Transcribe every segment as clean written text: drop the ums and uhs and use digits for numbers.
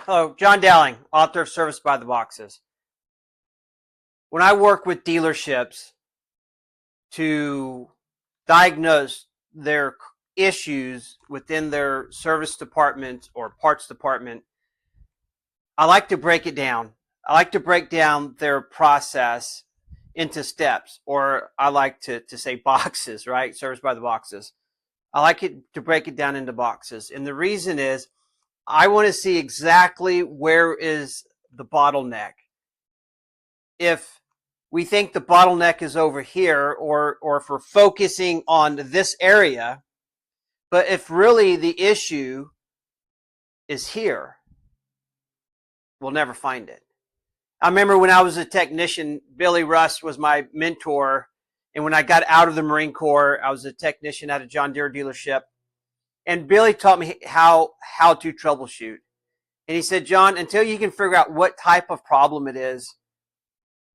Hello, John Dowling, author of Service by the Boxes. When I work with dealerships to diagnose their issues within their service department or parts department, I like to break it down. I like to break down their process into steps, or I like to say boxes, right? Service by the boxes. I like it to break it down into boxes. And the reason is I want to see exactly where is the bottleneck. If we think the bottleneck is over here, or if we're focusing on this area, but if really the issue is here, we'll never find it. I remember when I was a technician, Billy Rust was my mentor. And when I got out of the Marine Corps, I was a technician at a John Deere dealership. And Billy taught me how to troubleshoot. And he said, John, until you can figure out what type of problem it is,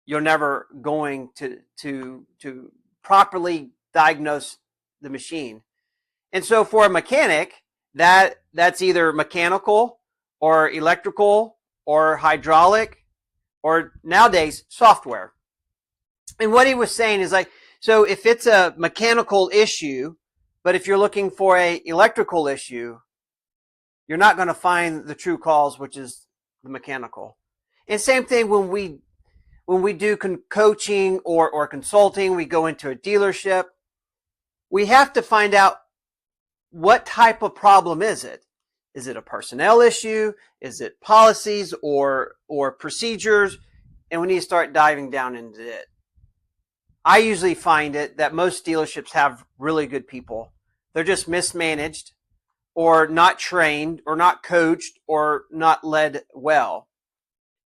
you're never going to properly diagnose the machine. And so for a mechanic, that's either mechanical or electrical or hydraulic or nowadays software. And what he was saying is like, so if it's a mechanical issue, but if you're looking for a electrical issue, you're not going to find the true cause, which is the mechanical. And same thing when we do coaching or consulting, we go into a dealership, we have to find out what type of problem is it. Is it a personnel issue? Is it policies or procedures? And we need to start diving down into it. I usually find it that most dealerships have really good people. They're just mismanaged or not trained or not coached or not led well.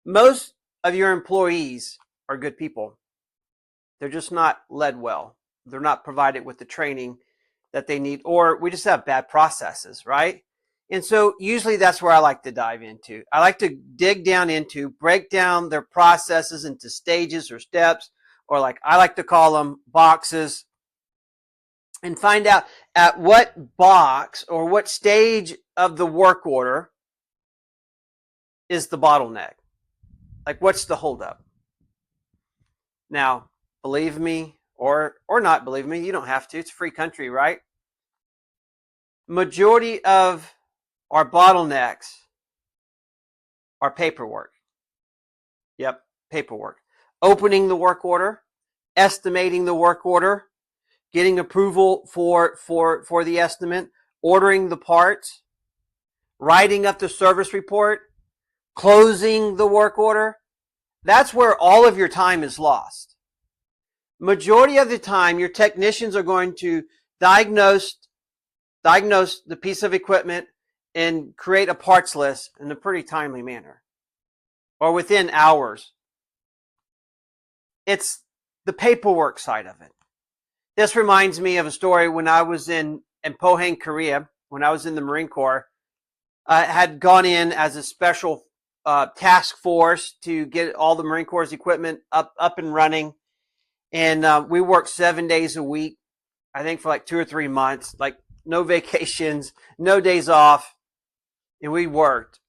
Most of your employees are good people. They're just not led well. They're not provided with the training that they need, or we just have bad processes, right? And so usually that's where I like to dive into. I like to dig down into, break down their processes into stages or steps, or like I like to call them boxes, and find out at what box or what stage of the work order is the bottleneck. Like, what's the holdup? Now, believe me or not believe me, you don't have to. It's a free country, right? Majority of our bottlenecks are paperwork. Yep, paperwork. Opening the work order, estimating the work order, getting approval for the estimate, ordering the parts, writing up the service report, closing the work order. That's where all of your time is lost. Majority of the time, your technicians are going to diagnose the piece of equipment and create a parts list in a pretty timely manner or within hours. It's the paperwork side of it. This reminds me of a story when I was in Pohang, Korea, when I was in the Marine Corps. I had gone in as a special task force to get all the Marine Corps equipment up and running. And we worked 7 days a week, I think for like 2 or 3 months, like no vacations, no days off. And we worked.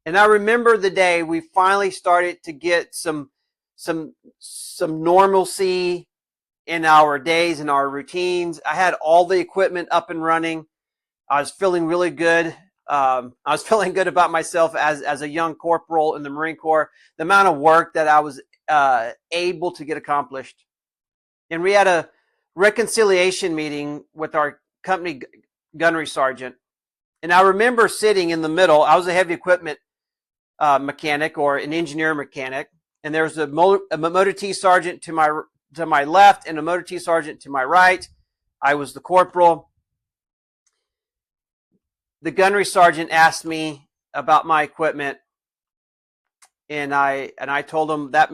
And I remember the day we finally started to get some normalcy in our days and our routines. I had all the equipment up and running. I was feeling really good. I was feeling good about myself as a young corporal in the Marine Corps, the amount of work that I was able to get accomplished. And we had a reconciliation meeting with our company gunnery sergeant. And I remember sitting in the middle. I was a heavy equipment mechanic or an engineer mechanic. And there was a motor T sergeant to my left and a motor T sergeant to my right. I was the corporal. The gunnery sergeant asked me about my equipment, and I told him that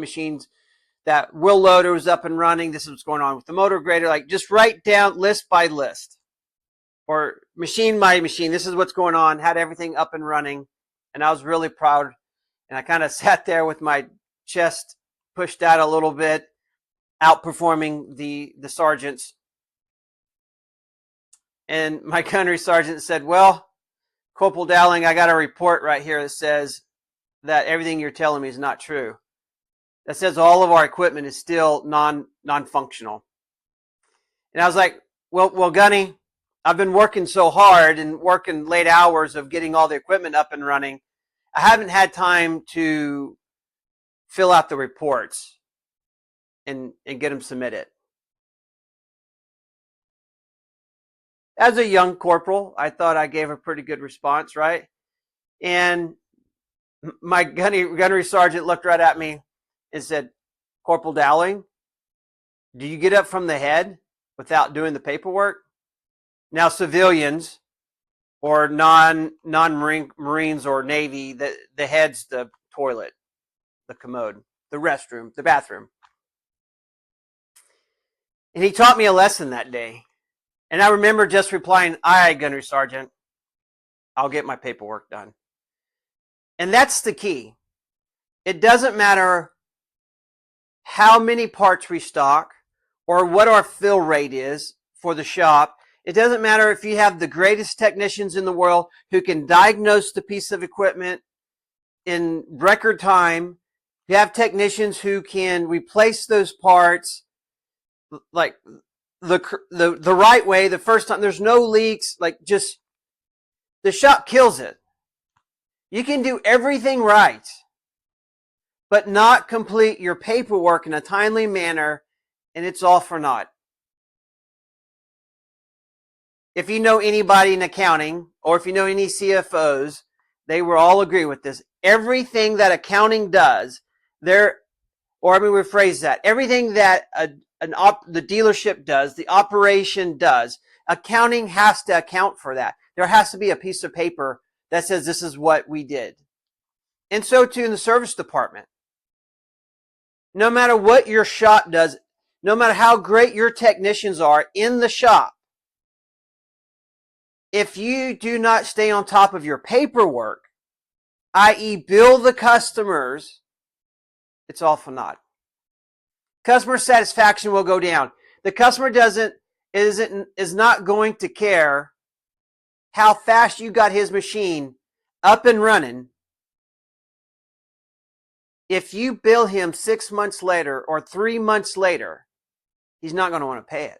that wheel loader was up and running. This is what's going on with the motor grader. Like, just write down list by list or machine by machine. This is what's going on. Had everything up and running, and I was really proud. And I kind of sat there with my chest pushed out a little bit, outperforming the sergeants. And my gunnery sergeant said, well, Corporal Dowling, I got a report right here that says that everything you're telling me is not true. That says all of our equipment is still non-functional. And I was like, well, Gunny, I've been working so hard and working late hours of getting all the equipment up and running. I haven't had time to fill out the reports and get them submitted. As a young corporal, I thought I gave a pretty good response, right? And my gunnery sergeant looked right at me and said, Corporal Dowling, do you get up from the head without doing the paperwork? Now, civilians or non-Marines or Navy, the head's the toilet, the commode, the restroom, the bathroom. And he taught me a lesson that day. And I remember just replying, aye, gunnery sergeant, I'll get my paperwork done. And that's the key. It doesn't matter how many parts we stock or what our fill rate is for the shop. It doesn't matter if you have the greatest technicians in the world who can diagnose the piece of equipment in record time. You have technicians who can replace those parts like the right way the first time. There's no leaks. Like, just the shop kills it. You can do everything right, but not complete your paperwork in a timely manner, and it's all for naught. If you know anybody in accounting, or if you know any CFOs, they will all agree with this. Everything that accounting does, rephrase that. Everything that the dealership does, the operation does, accounting has to account for that. There has to be a piece of paper that says this is what we did. And so too in the service department. No matter what your shop does, no matter how great your technicians are in the shop, if you do not stay on top of your paperwork, i.e. bill the customers, it's all for naught. Customer satisfaction will go down. The customer is not going to care how fast you got his machine up and running. If you bill him 6 months later or 3 months later, he's not going to want to pay it.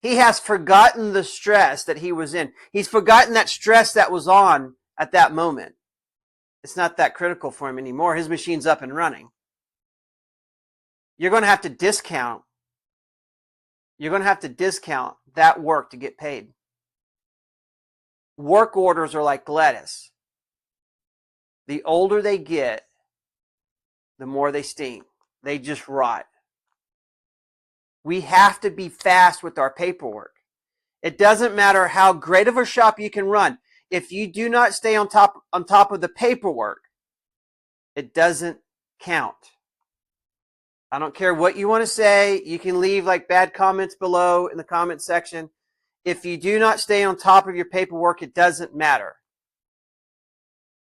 He has forgotten the stress that he was in. He's forgotten that stress that was on at that moment. It's not that critical for him anymore. His machine's up and running. You're going to have to discount. You're going to have to discount that work to get paid. Work orders are like lettuce. The older they get, the more they stink. They just rot. We have to be fast with our paperwork. It doesn't matter how great of a shop you can run. If you do not stay on top of the paperwork, it doesn't count. I don't care what you want to say. You can leave like bad comments below in the comment section. If you do not stay on top of your paperwork, it doesn't matter.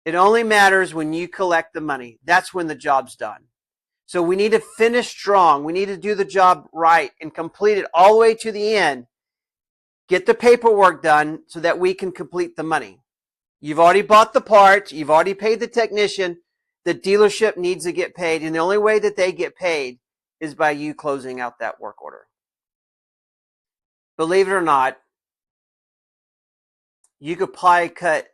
It only matters when you collect the money. That's when the job's done. So we need to finish strong. We need to do the job right and complete it all the way to the end. Get the paperwork done so that we can complete the money. You've already bought the parts. You've already paid the technician. The dealership needs to get paid. And the only way that they get paid is by you closing out that work order. Believe it or not, you could probably cut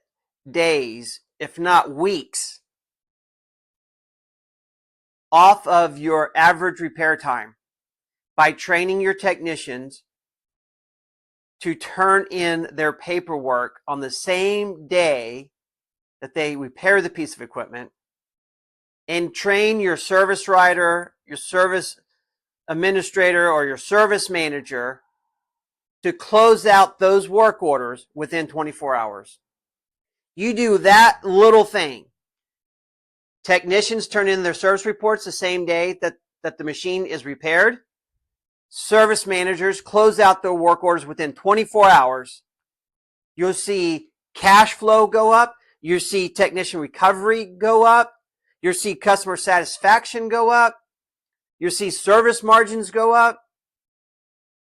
days, if not weeks, off of your average repair time by training your technicians to turn in their paperwork on the same day that they repair the piece of equipment, and train your service writer, your service administrator, or your service manager to close out those work orders within 24 hours. You do that little thing. Technicians turn in their service reports the same day that the machine is repaired. Service managers close out their work orders within 24 hours. You'll see cash flow go up. You'll see technician recovery go up. You'll see customer satisfaction go up. You'll see service margins go up.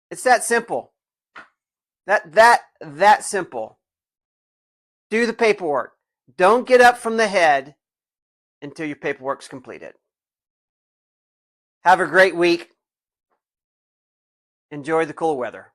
It's that simple. That simple. Do the paperwork. Don't get up from the head until your paperwork's completed. Have a great week. Enjoy the cool weather.